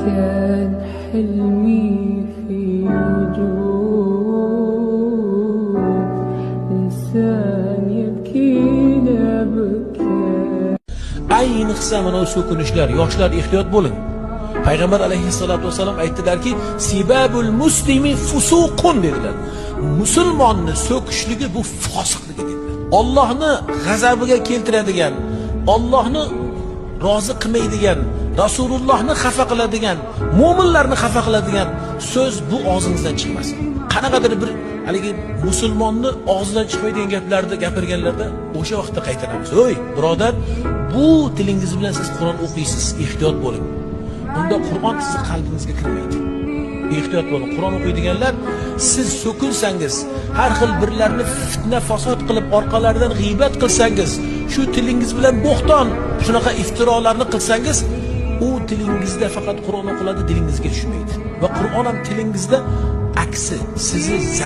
كان حلمي في وجوه إنسان يبكي لبكاء. Ayniqsa mana shu so'kinishlar, yoshlar ehtiyot bo'ling. Payg'ambar alayhissalatu vasallam aytdilarki, "Sibabul muslimi fusuqun" dedilar. Musulmonni so'kishligi bu fosiqlik dedilar. Allohni g'azabiga keltiradigan, Allohni rozi qilmaydigan, Rasulullohni xafa qiladigan, mu'minlarni xafa qiladigan so'z bu og'zingizdan chiqmasin. Qanaqadir bir haligi musulmonni og'zidan chiqmaydigan gaplarni gapirganlarda o'sha vaqtda qaytaramiz. O'y, birodar, bu tilingiz bilan siz Qur'on o'qiysiz, ehtiyot bo'ling. Unda Qur'on sizning qalbingizga kirmaydi. Ehtiyot bo'ling. Qur'on o'qiydiganlar, siz so'kinsangiz, har xil birlarni fitna fasod qilib orqalaridan g'iybat qilsangiz, shu tilingiz bilan bo'xton, shunaqa iftirolarni qilsangiz, u tilingizda faqat Qur'on o'qiladi, dilingizga tushmaydi. Va Qur'on ham tilingizda aksi sizni